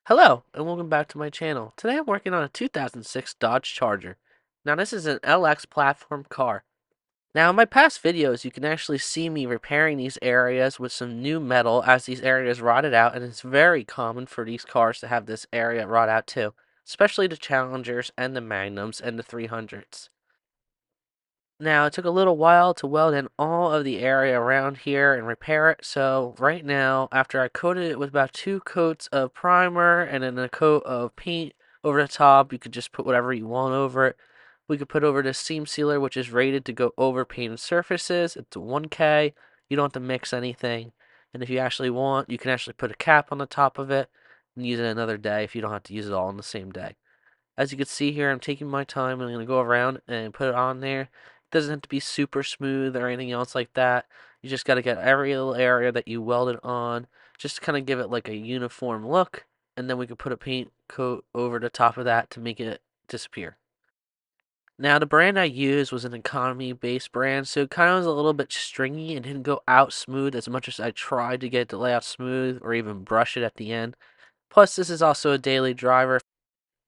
Hello, and welcome back to my channel. Today I'm working on a 2006 Dodge Charger. Now this is an LX platform car. Now in my past videos you can actually see me repairing these areas with some new metal as these areas rotted out, and it's very common for these cars to have this area rot out too, especially the Challengers and the Magnums and the 300s. Now, it took a little while to weld in all of the area around here and repair it. So right now, after I coated it with about 2 coats of primer and then a coat of paint over the top, you could just put whatever you want over it. We could put over this seam sealer, which is rated to go over painted surfaces. It's a 1K. You don't have to mix anything. And if you actually want, you can actually put a cap on the top of it and use it another day if you don't have to use it all in the same day. As you can see here, I'm taking my time and I'm going to go around and put it on there. It doesn't have to be super smooth or anything else like that. You just got to get every little area that you welded on, just to kind of give it like a uniform look, and then we can put a paint coat over the top of that to make it disappear. Now, the brand I used was an economy-based brand, so it kind of was a little bit stringy and didn't go out smooth as much as I tried to get it to lay out smooth or even brush it at the end. Plus, this is also a daily driver,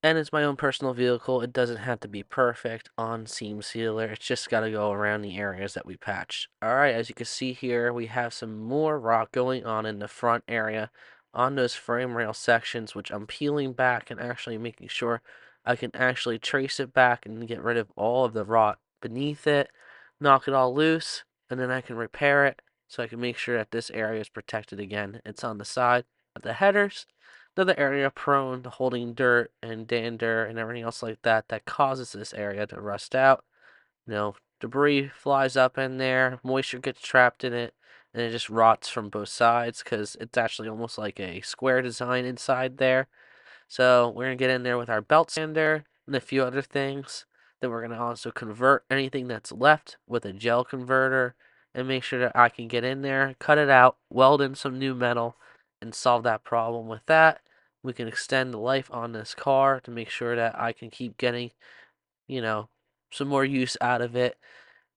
and it's my own personal vehicle. It doesn't have to be perfect on seam sealer. It's just got to go around the areas that we patched. Alright, as you can see here, we have some more rock going on in the front area on those frame rail sections, which I'm peeling back and actually making sure I can actually trace it back and get rid of all of the rot beneath it, knock it all loose, and then I can repair it so I can make sure that this area is protected again. It's on the side of the headers, another area prone to holding dirt and dander and everything else like that that causes this area to rust out. Debris flies up in there, moisture gets trapped in it, and it just rots from both sides because it's actually almost like a square design inside there. So we're going to get in there with our belt sander and a few other things. Then we're going to also convert anything that's left with a gel converter and make sure that I can get in there, cut it out, weld in some new metal, and solve that problem with that. We can extend the life on this car to make sure that I can keep getting, you know, some more use out of it.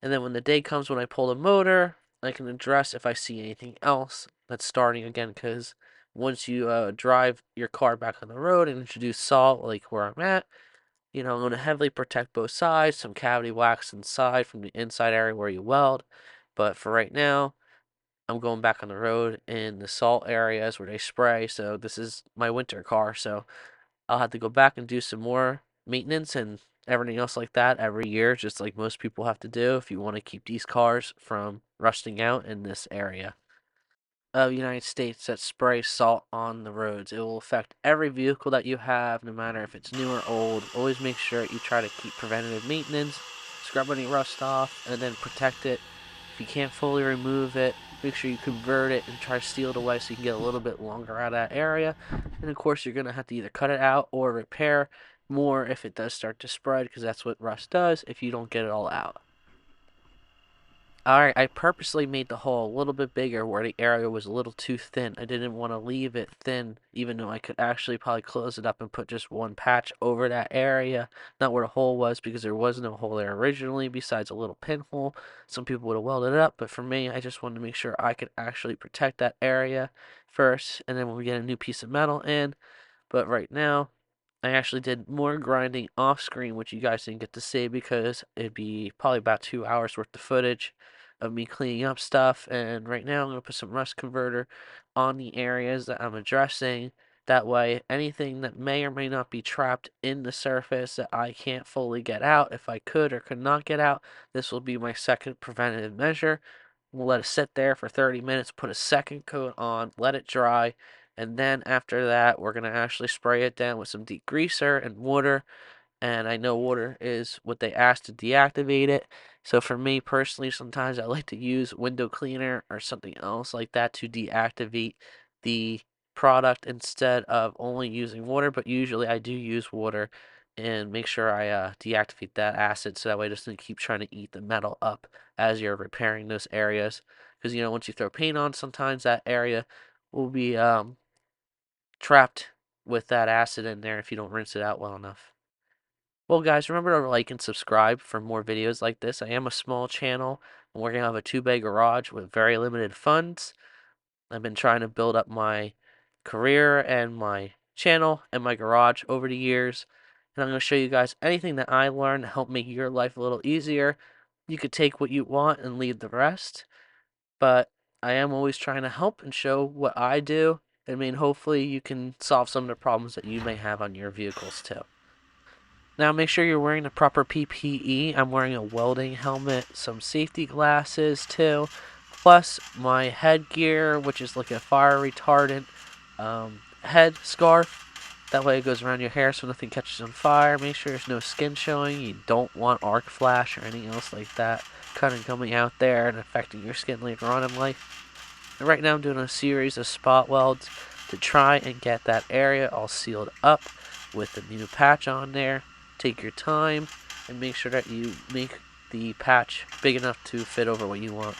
And then when the day comes when I pull the motor, I can address if I see anything else that's starting again. Because once you drive your car back on the road and introduce salt, like where I'm at, I'm going to heavily protect both sides, some cavity wax inside from the inside area where you weld. But for right now, I'm going back on the road in the salt areas where they spray. So this is my winter car. So I'll have to go back and do some more maintenance and everything else like that every year, just like most people have to do if you want to keep these cars from rusting out in this area of the United States that spray salt on the roads. It will affect every vehicle that you have, no matter if it's new or old. Always make sure you try to keep preventative maintenance, scrub any rust off, and then protect it. If you can't fully remove it, make sure you convert it and try to seal it away so you can get a little bit longer out of that area. And of course, you're going to have to either cut it out or repair more if it does start to spread, because that's what rust does if you don't get it all out. Alright, I purposely made the hole a little bit bigger where the area was a little too thin. I didn't want to leave it thin, even though I could actually probably close it up and put just one patch over that area, not where the hole was, because there was no hole there originally besides a little pinhole. Some people would have welded it up, but for me, I just wanted to make sure I could actually protect that area first, and then when we get a new piece of metal in. But right now, I actually did more grinding off screen, which you guys didn't get to see because it'd be probably about 2 hours worth of footage of me cleaning up stuff. And right now, I'm going to put some rust converter on the areas that I'm addressing. That way, anything that may or may not be trapped in the surface that I can't fully get out, if I could or could not get out, this will be my second preventative measure. We'll let it sit there for 30 minutes, put a second coat on, let it dry, and then after that, we're going to actually spray it down with some degreaser and water. And I know water is what they ask to deactivate it. So for me personally, sometimes I like to use window cleaner or something else like that to deactivate the product instead of only using water. But usually I do use water and make sure I deactivate that acid so that way it doesn't keep trying to eat the metal up as you're repairing those areas. Because once you throw paint on, sometimes that area will be trapped with that acid in there if you don't rinse it out well enough. Well, guys, remember to like and subscribe for more videos like this. I am a small channel. I'm working out of a 2-bay garage with very limited funds. I've been trying to build up my career and my channel and my garage over the years. And I'm going to show you guys anything that I learned to help make your life a little easier. You could take what you want and leave the rest, but I am always trying to help and show what I do. I mean, hopefully you can solve some of the problems that you may have on your vehicles too. Now make sure you're wearing the proper PPE. I'm wearing a welding helmet, some safety glasses too, plus my headgear, which is like a fire retardant head scarf. That way it goes around your hair so nothing catches on fire. Make sure there's no skin showing. You don't want arc flash or anything else like that kind of coming out there and affecting your skin later on in life. And right now I'm doing a series of spot welds to try and get that area all sealed up with the new patch on there. Take your time and make sure that you make the patch big enough to fit over what you want.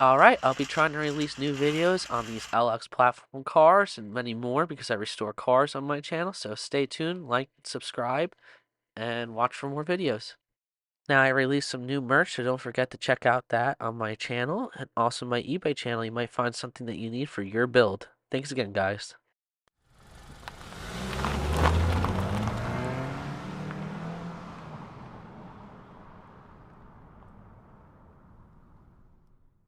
Alright, I'll be trying to release new videos on these LX platform cars and many more because I restore cars on my channel, so stay tuned, like, subscribe, and watch for more videos. Now I released some new merch, so don't forget to check out that on my channel and also my eBay channel. You might find something that you need for your build. Thanks again, guys.